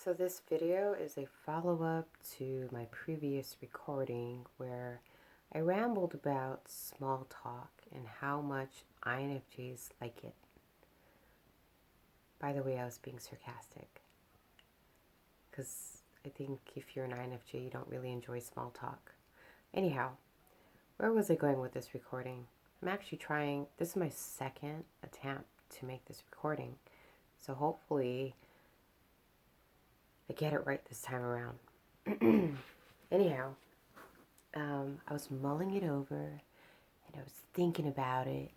So this video is a follow-up to my previous recording where I rambled about small talk and how much INFJs like it. By the way, I was being sarcastic because I think if you're an INFJ, you don't really enjoy small talk. Anyhow, where was I going with this recording? I'm actually trying, this is my second attempt to make this recording. So hopefully I get it right this time around. Anyhow, I was mulling it over and I was thinking about it.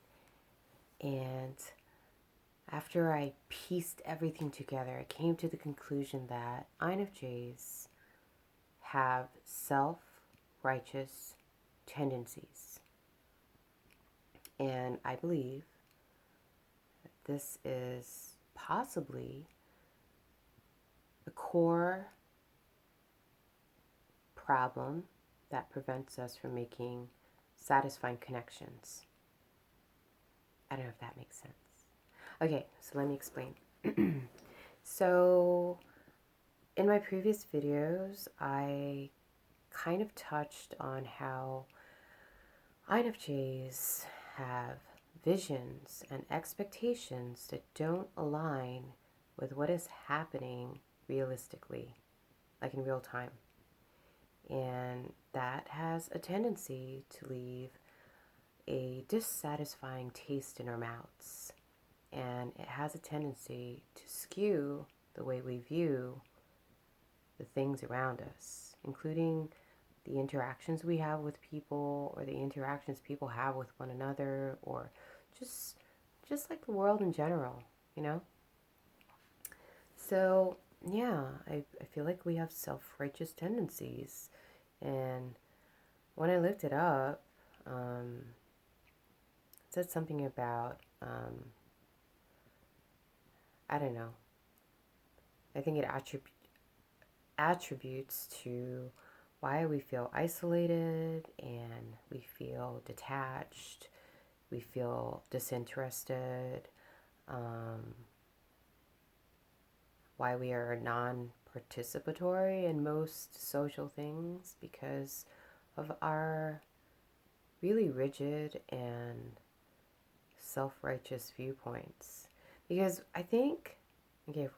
And after I pieced everything together, I came to the conclusion that INFJs have self-righteous tendencies. And I believe that this is possibly the core problem that prevents us from making satisfying connections. I don't know if that makes sense. Okay, so let me explain. So, in my previous videos, I kind of touched on how INFJs have visions and expectations that don't align with what is happening realistically, like in real time. And that has a tendency to leave a dissatisfying taste in our mouths. And it has a tendency to skew the way we view the things around us, including the interactions we have with people or the interactions people have with one another, or just like the world in general, you know? So, yeah, I feel like we have self-righteous tendencies. And when I looked it up, it said something about, I don't know, I think it attributes to why we feel isolated and we feel detached, we feel disinterested, why we are non-participatory in most social things because of our really rigid and self-righteous viewpoints. Because I think, okay,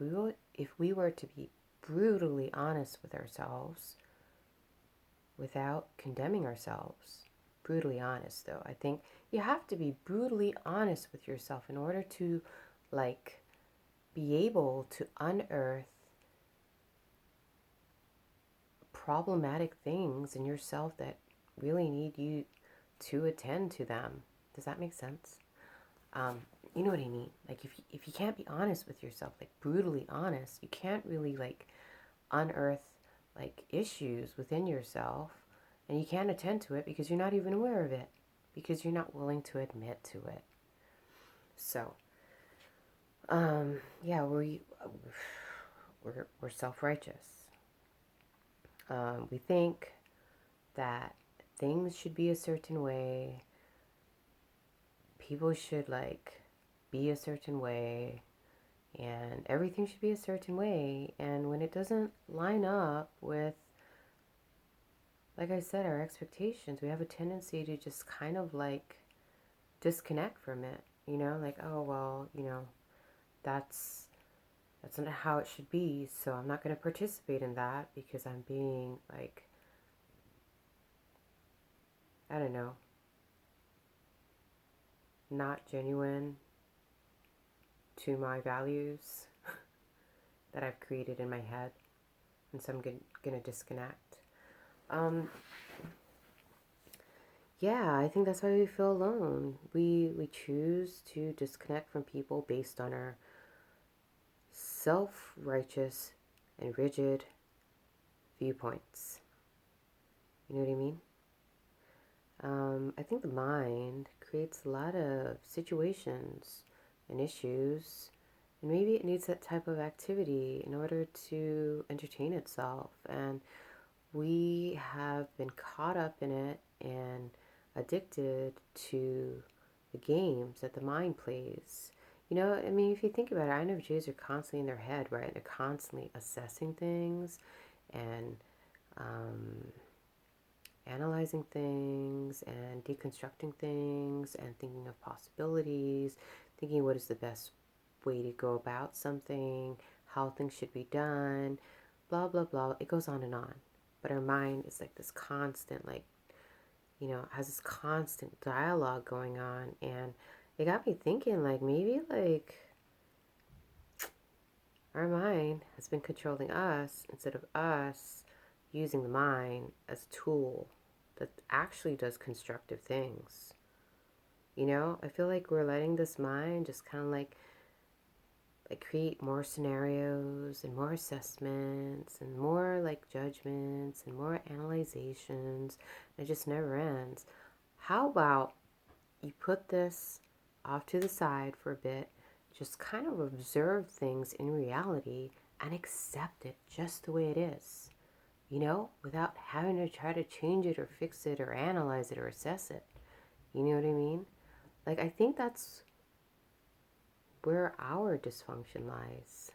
if we were to be brutally honest with ourselves without condemning ourselves, brutally honest though, I think you have to be brutally honest with yourself in order to be able to unearth problematic things in yourself that really need you to attend to them. Does that make sense? You know what I mean? Like if you can't be honest with yourself, like brutally honest, you can't really unearth issues within yourself, and you can't attend to it because you're not even aware of it, because you're not willing to admit to it. So, yeah, we're self-righteous. We think that things should be a certain way. People should be a certain way, and everything should be a certain way. And when it doesn't line up with, like I said, our expectations, we have a tendency to just kind of disconnect from it. You know, oh well, that's not how it should be, so I'm not going to participate in that because I'm being I don't know, not genuine to my values that I've created in my head, and so I'm gonna disconnect. Yeah, I think that's why we feel alone. We choose to disconnect from people based on our self-righteous and rigid viewpoints. You know what I mean? I think the mind creates a lot of situations and issues, and maybe it needs that type of activity in order to entertain itself. And we have been caught up in it and addicted to the games that the mind plays. You know, I mean, if you think about it, INFJs are constantly in their head, right? They're constantly assessing things and um, analyzing things and deconstructing things and thinking of possibilities, thinking what is the best way to go about something, how things should be done, blah, blah, blah. It goes on and on. But our mind is like this constant, like, has this constant dialogue going on. And it got me thinking, like, maybe, like, our mind has been controlling us instead of us using the mind as a tool that actually does constructive things. I feel like we're letting this mind just kind of like create more scenarios and more assessments and more like judgments and more analyzations. It just never ends. How about you put this off to the side for a bit, just kind of observe things in reality and accept it just the way it is, without having to try to change it or fix it or analyze it or assess it. You know what I mean? Like, I think that's where our dysfunction lies,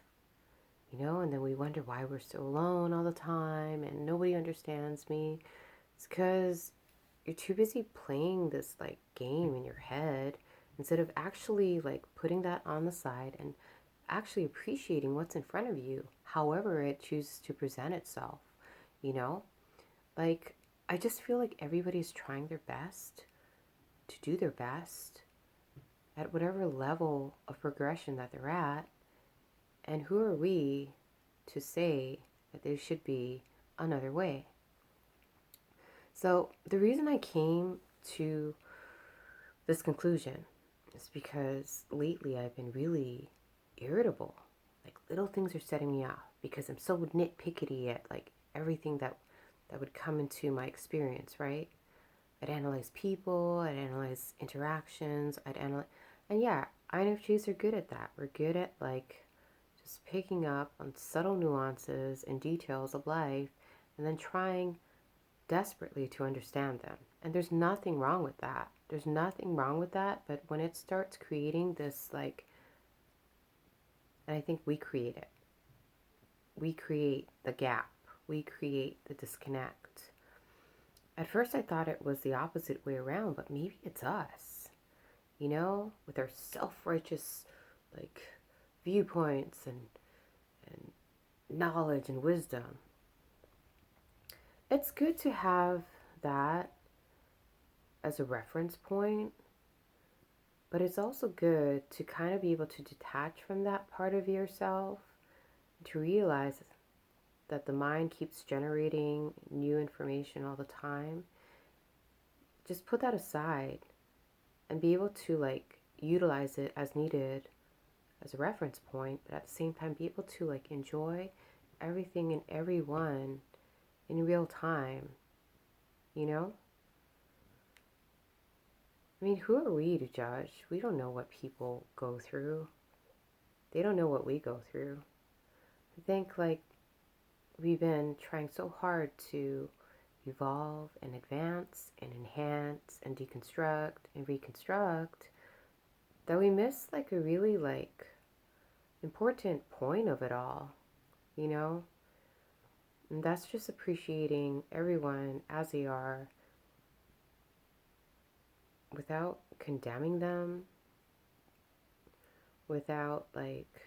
and then we wonder why we're so alone all the time and nobody understands me. It's because you're too busy playing this like game in your head instead of actually like putting that on the side and actually appreciating what's in front of you, however it chooses to present itself, you know? Like, I just feel like everybody's trying their best to do their best at whatever level of progression that they're at. And who are we to say that there should be another way? So, the reason I came to this conclusion is because lately I've been really irritable. Like, little things are setting me off because I'm so nitpicky at like everything that would come into my experience, right? I'd analyze people, I'd analyze interactions, and yeah, INFJs are good at that. We're good at like just picking up on subtle nuances and details of life and then trying desperately to understand them. And there's nothing wrong with that. There's nothing wrong with that, but when it starts creating this like, and I think we create it. We create the gap. We create the disconnect. At first I thought it was the opposite way around, but maybe it's us, with our self-righteous like viewpoints and knowledge and wisdom. It's good to have that as a reference point, but it's also good to kind of be able to detach from that part of yourself, to realize that the mind keeps generating new information all the time. Just put that aside and be able to like utilize it as needed as a reference point, but at the same time be able to like enjoy everything and everyone in real time, you know? I mean, who are we to judge? We don't know what people go through. They don't know what we go through. I think like we've been trying so hard to evolve and advance and enhance and deconstruct and reconstruct that we miss like a really like important point of it all, you know? And that's just appreciating everyone as they are without condemning them, without like,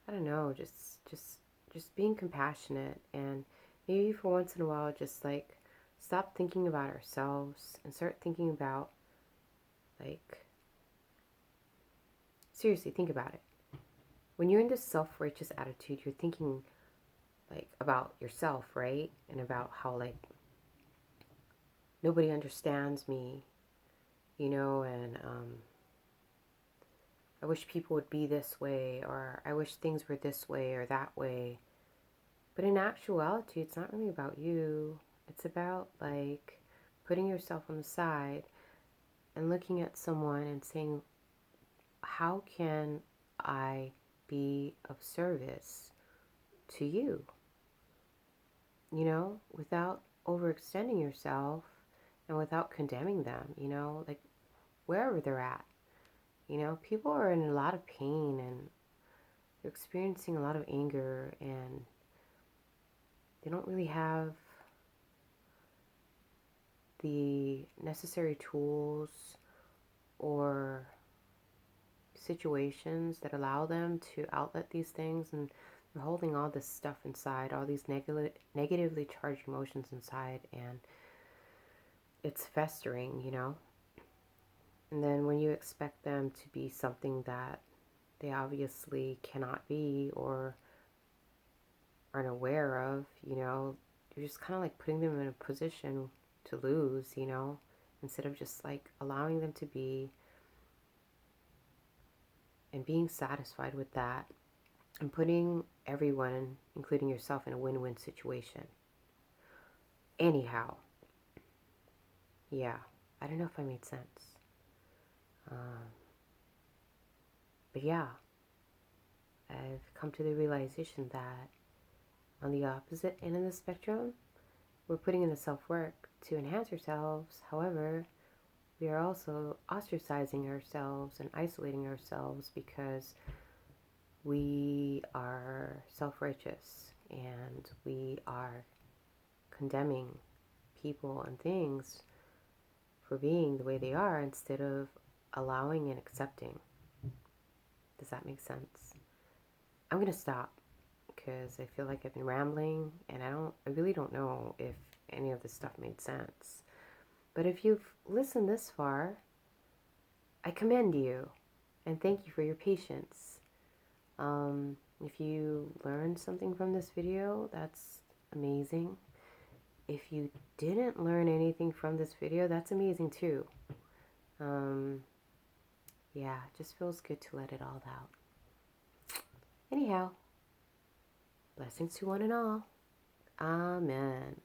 I don't know, just being compassionate, and maybe for once in a while just like stop thinking about ourselves and start thinking about like, seriously, think about it. When you're in this self-righteous attitude, you're thinking like about yourself, right? And about how like nobody understands me, and I wish people would be this way, or I wish things were this way or that way. But in actuality, it's not really about you. It's about like putting yourself on the side and looking at someone and saying, how can I be of service to you? Without overextending yourself and without condemning them, like wherever they're at. You know, people are in a lot of pain and they're experiencing a lot of anger, and they don't really have the necessary tools or situations that allow them to outlet these things, and they're holding all this stuff inside, all these negatively charged emotions inside, and it's festering, you know. And then when you expect them to be something that they obviously cannot be or aren't aware of, you know, you're just kind of like putting them in a position to lose, you know, instead of just like allowing them to be and being satisfied with that and putting everyone, including yourself, in a win-win situation. Anyhow, yeah, I don't know if I made sense. Um, but yeah, I've come to the realization that on the opposite end of the spectrum, we're putting in the self-work to enhance ourselves. However, we are also ostracizing ourselves and isolating ourselves because we are self-righteous and we are condemning people and things for being the way they are instead of allowing and accepting. Does that make sense? I'm going to stop because I feel like I've been rambling and I really don't know if any of this stuff made sense. But if you've listened this far, I commend you and thank you for your patience. If you learned something from this video, that's amazing. If you didn't learn anything from this video, that's amazing too. Yeah, it just feels good to let it all out. Anyhow, blessings to one and all. Amen.